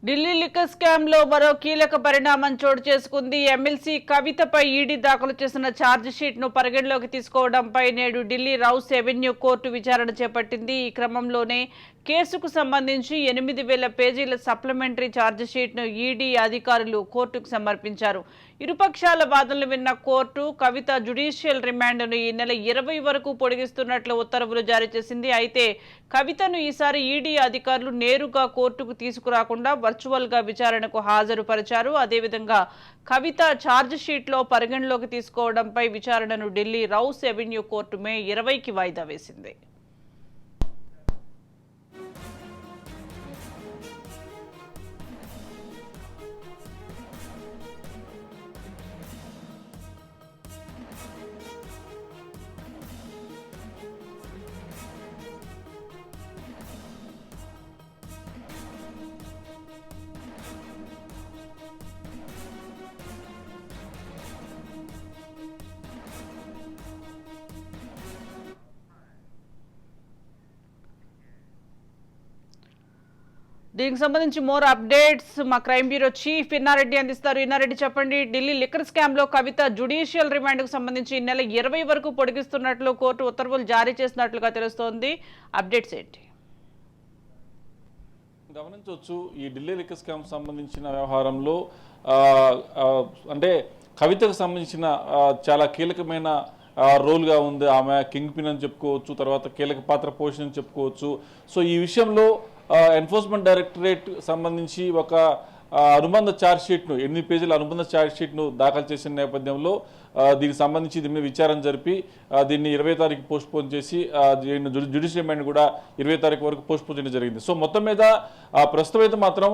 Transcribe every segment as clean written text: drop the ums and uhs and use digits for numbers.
Delhi liquor scam లో మరో కీలక పరిణామం చోటు చేసుకుంది. ఎమ్మెల్సీ కవితపై ఈడీ దాఖలు చేసిన ఛార్జ్ షీట్ ను పరిగణలోకి తీసుకోవడంపై నేడు ఢిల్లీ రౌస్ ఎవెన్యూ కోర్టు విచారణ చేపట్టింది. ఈ క్రమంలోనే కేసుకు సంబంధించి 8,000 పేజీల సప్లిమెంటరీ ఛార్జ్ షీట్ ను ఈడీ అధికారులు కోర్టుకు సమర్పించారు. ఇరుపక్షాల వాదనలు విన్న కోర్టు కవిత జ్యుడిషియల్ రిమాండ్ను ఈ నెల 20 వరకు పొడిగిస్తున్నట్లు ఉత్తర్వులు జారీ చేసింది. అయితే కవితను ఈసారి ఈడీ అధికారులు నేరుగా కోర్టుకు తీసుకురాకుండా వర్చువల్ గా విచారణకు హాజరుపరిచారు. అదేవిధంగా కవిత ఛార్జ్ షీట్ లో పరిగణలోకి తీసుకోవడంపై విచారణను ఢిల్లీ రౌస్ ఎవెన్యూ కోర్టు మే 20కి వాయిదా వేసింది. దీనికి సంబంధించి మోర్ అప్డేట్స్ మా క్రైమ్ బ్యూరో చీఫ్ ఇన్నారెడ్డి అందిస్తారు. ఇన్నారెడ్డి, చెప్పండి. ఢిల్లీ లిక్కర్ స్కామ్ లో కవిత జ్యుడిషియల్ రిమాండ్ కు సంబంధించి ఈ నెల 20 వరకు పొడిగిస్తున్నట్లు కోర్టు ఉత్తర్వులు జారీ చేసినట్లుగా తెలుస్తోంది. అప్డేట్స్ ఏంటి? గమనించవచ్చు, ఈ ఢిల్లీ లిక్కర్ స్కామ్ సంబంధించిన వ్యవహారంలో అంటే కవితకు సంబంధించిన చాలా కీలకమైన రోల్గా ఉంది. ఆమె కింగ్ పిన్ అని చెప్పుకోవచ్చు, తర్వాత కీలక పాత్ర పోషణ అని చెప్పుకోవచ్చు. సో ఈ విషయంలో ఎన్ఫోర్స్మెంట్ డైరెక్టరేట్ సంబంధించి ఒక అనుబంధ ఛార్జ్షీట్ను 8 పేజీల అనుబంధ ఛార్జ్షీట్ను దాఖలు చేసిన నేపథ్యంలో దీనికి సంబంధించి దీని మీద విచారణ జరిపి దీన్ని 20 తారీఖు పోస్ట్పోన్ చేసి దీన్ని జ్యుడిషియల్ రిమాండ్ కూడా 20 తారీఖు వరకు పోస్ట్పోన్ చేయడం జరిగింది. సో మొత్తం మీద ప్రస్తుతం అయితే మాత్రం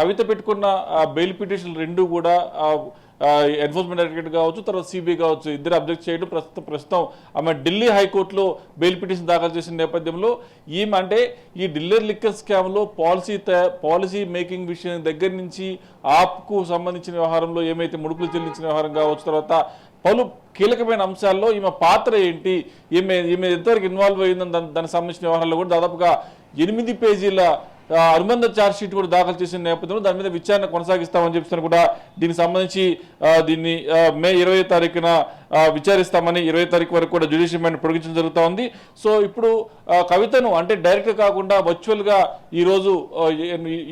కవిత పెట్టుకున్న బెయిల్ పిటిషన్లు రెండు కూడా ఎన్ఫోర్స్మెంట్ డైరెక్టరేట్ కావచ్చు, తర్వాత సిబిఐ కావచ్చు, ఇద్దరు అబ్జెక్ట్ చేయడం ప్రస్తుతం ఆమె ఢిల్లీ హైకోర్టులో బెయిల్ పిటిషన్ దాఖలు చేసిన నేపథ్యంలో ఈమె అంటే ఈ ఢిల్లీ లిక్కర్ స్కామ్లో పాలసీ మేకింగ్ విషయం దగ్గర నుంచి ఆప్కు సంబంధించిన వ్యవహారంలో ఏమైతే ముడుపులు చెల్లించిన వ్యవహారం కావచ్చు, తర్వాత పలు కీలకమైన అంశాల్లో ఈమె పాత్ర ఏంటి, ఈమె ఎంతవరకు ఇన్వాల్వ్ అయిందని దానికి సంబంధించిన వ్యవహారాల్లో కూడా దాదాపుగా 8 పేజీల అనుబంధ ఛార్జ్ షీట్ కూడా దాఖలు చేసిన నేపథ్యంలో దాని మీద విచారణ కొనసాగిస్తామని చెప్తున్నారు. కూడా దీనికి సంబంధించి దీన్ని మే 20 తారీఖున విచారిస్తామని 20 తారీఖు వరకు కూడా జ్యుడిషియల్ రిమాండ్ పొడిగించడం జరుగుతూ ఉంది. సో ఇప్పుడు కవితను అంటే డైరెక్ట్ కాకుండా వర్చువల్గా ఈరోజు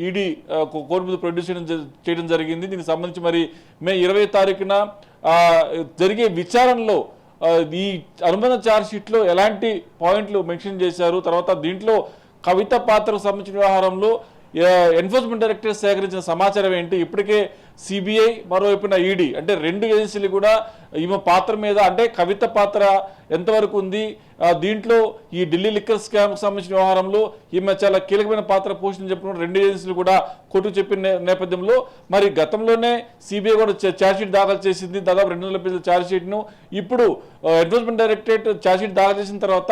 ఈడీ కోర్టు మీద ప్రొడ్యూస్ చేయడం జరిగింది. దీనికి సంబంధించి మరి మే 20 తారీఖున జరిగే విచారణలో ఈ అనుబంధ ఛార్జ్ షీట్లో ఎలాంటి పాయింట్లు మెన్షన్ చేశారు, తర్వాత దీంట్లో కవిత పాత్రకు సంబంధించిన వ్యవహారంలో ఎన్ఫోర్స్మెంట్ డైరెక్టరేట్ సేకరించిన సమాచారం ఏంటి, ఇప్పటికే సిబిఐ మరోవైపున ఈడీ అంటే రెండు ఏజెన్సీలు కూడా ఈమె పాత్ర మీద అంటే కవిత పాత్ర ఎంతవరకు ఉంది, దీంట్లో ఈ ఢిల్లీ లిక్కర్ స్కామ్కి సంబంధించిన వ్యవహారంలో ఈమె చాలా కీలకమైన పాత్ర పోషణ చెప్పిన రెండు ఏజెన్సీలు కూడా కోర్టుకు చెప్పిన నేపథ్యంలో మరి గతంలోనే సిబిఐ కూడా ఛార్జ్షీట్ దాఖలు చేసింది, దాదాపు 200 పేజీల ఛార్జ్షీట్ను. ఇప్పుడు ఎన్ఫోర్స్మెంట్ డైరెక్టరేట్ ఛార్జ్షీట్ దాఖలు చేసిన తర్వాత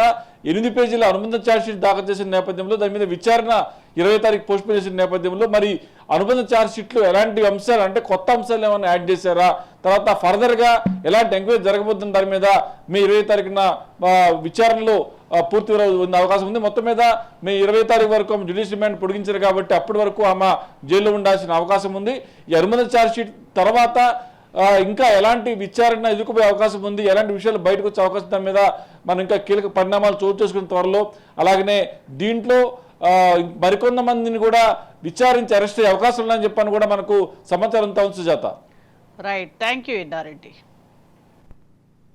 8 పేజీల అనుబంధ ఛార్జ్షీట్ దాఖలు చేసిన నేపథ్యంలో దాని మీద విచారణ 20 తారీఖు పోస్ట్పోన్ చేసిన నేపథ్యంలో మరి అనుబంధ ఛార్జ్షీట్లో ఎలాంటి అంశాలు అంటే కొత్త అంశాలు ఏమైనా యాడ్ చేశారా, తర్వాత ఫర్దర్గా ఎలాంటి ఎంక్వైరీ జరగబోతున్న దాని మీద మే 20 తారీఖున విచారణలో పూర్తి ఉన్న అవకాశం ఉంది. మొత్తం మీద మే 20 తారీఖు వరకు ఆమె జ్యుడిషియల్ రిమాండ్ పొడిగించారు కాబట్టి అప్పటి వరకు ఆమె జైల్లో ఉండాల్సిన అవకాశం ఉంది. ఈ అనుబంధ ఛార్జ్షీట్ తర్వాత ఇంకా ఎలాంటి విచారణ ఎదుర్కోపోయే అవకాశం ఉంది, ఎలాంటి విషయాలు బయటకు వచ్చే అవకాశం దాని మీద మనం ఇంకా కీలక పరిణామాలు చోటు చేసుకున్న త్వరలో. అలాగనే దీంట్లో మరికొంతమందిని కూడా విచారించి అరెస్ట్ అయ్యే అవకాశం ఉందని చెప్పని కూడా మనకు సమాచారం ఉంది. Sujatha, right, thank you Inna Reddy.